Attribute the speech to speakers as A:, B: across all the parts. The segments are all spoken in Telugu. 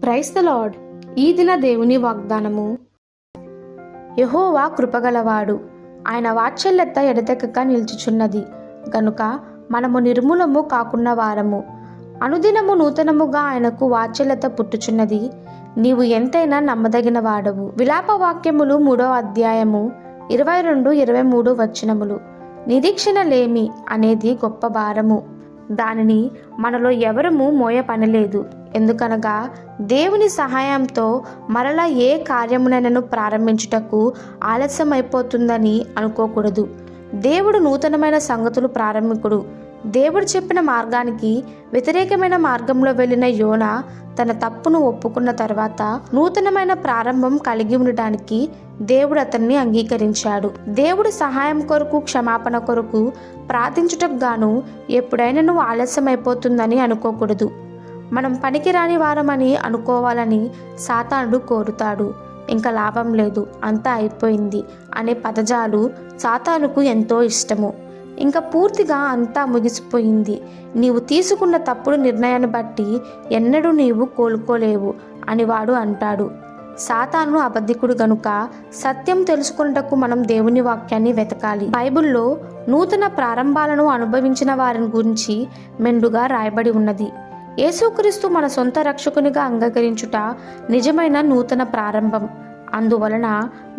A: Praise the lord. ఈ దిన దేవుని వాగ్దానము. యెహోవా కృపగలవాడు, ఆయన వాత్సల్యత ఎడతెగక నిలుచుచున్నది గనుక మనము నిర్మూలము కాకున్న వారము. అనుదినము నూతనముగా ఆయనకు వాత్సల్యత పుట్టుచున్నది. నీవు ఎంతైనా నమ్మదగిన వాడవు. విలాప వాక్యములు 3వ అధ్యాయము 22-23 వచనములు. నిరీక్షణ లేమి అనేది గొప్ప భారము. దానిని మనలో ఎవరము మోయ పనిలేదు. ఎందుకనగా దేవుని సహాయంతో మరలా ఏ కార్యమునైనను ప్రారంభించుటకు ఆలస్యమైపోతుందని అనుకోకూడదు. దేవుడు నూతనమైన సంగతులు ప్రారంభికుడు. దేవుడు చెప్పిన మార్గానికి వ్యతిరేకమైన మార్గంలో వెళ్ళిన యోనా తన తప్పును ఒప్పుకున్న తర్వాత నూతనమైన ప్రారంభం కలిగి ఉండడానికి దేవుడు అతన్ని అంగీకరించాడు. దేవుడు సహాయం కొరకు, క్షమాపణ కొరకు ప్రార్థించుటకు గాను ఎప్పుడైనా నువ్వు ఆలస్యమైపోతుందని అనుకోకూడదు. మనం పనికిరాని వారమని అనుకోవాలని సాతానుడు కోరుతాడు. ఇంకా లాభం లేదు, అంతా అయిపోయింది అనే పదజాలు సాతానుకు ఎంతో ఇష్టము. ఇంకా పూర్తిగా అంతా ముగిసిపోయింది, నీవు తీసుకున్న తప్పుడు నిర్ణయాన్ని బట్టి ఎన్నడూ నీవు కోలుకోలేవు అని వాడు అంటాడు. సాతాను అబద్ధికుడు గనుక సత్యం తెలుసుకున్నటకు మనం దేవుని వాక్యాన్ని వెతకాలి. బైబిల్లో నూతన ప్రారంభాలను అనుభవించిన వారిని గురించి మెండుగా రాయబడి ఉన్నది. యేసుక్రీస్తు మన సొంత రక్షకునిగా అంగీకరించుట నిజమైన నూతన ప్రారంభం. అందువలన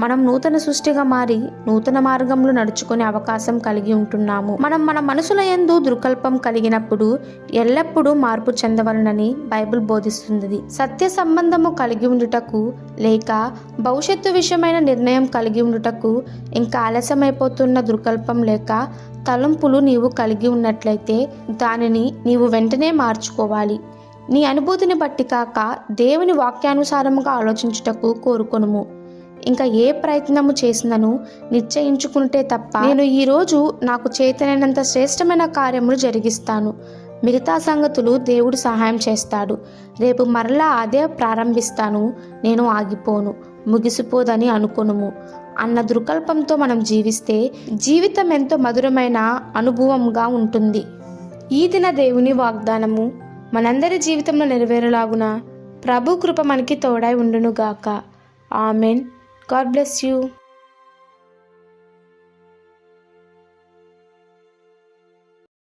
A: మనం నూతన సృష్టిగా మారి నూతన మార్గంలో నడుచుకునే అవకాశం కలిగి ఉంటున్నాము. మనం మన మనసుల యందు దుర్కల్పం కలిగినప్పుడు ఎల్లప్పుడూ మార్పు చెందవలనని బైబిల్ బోధిస్తుంది. సత్య సంబంధము కలిగి ఉండుటకు లేక భవిష్యత్తు విషయమైన నిర్ణయం కలిగి ఉండుటకు ఇంకా ఆలస్యమైపోతున్న దుర్కల్పం లేక తలంపులు నీవు కలిగి ఉన్నట్లయితే దానిని నీవు వెంటనే మార్చుకోవాలి. నీ అనుభూతిని బట్టి కాక దేవుని వాక్యానుసారముగా ఆలోచించుటకు కోరుకొనుము. ఇంకా ఏ ప్రయత్నము చేసినను నిశ్చయించుకుంటే తప్ప నేను ఈరోజు నాకు చేతనైనంత శ్రేష్టమైన కార్యములు జరిగిస్తాను, మిగతా సంగతులు దేవుడు సహాయం చేస్తాడు, రేపు మరలా అదే ప్రారంభిస్తాను, నేను ఆగిపోను, ముగిసిపోదని అనుకొనుము అన్న దృకల్పంతో మనం జీవిస్తే జీవితం ఎంతో మధురమైన అనుభవంగా ఉంటుంది. ఈ దిన దేవుని వాగ్దానము మనందరి జీవితంలో నెరవేరులాగున ప్రభు కృప మనకి తోడై ఉండునుగాక. ఆమెన్. God bless you.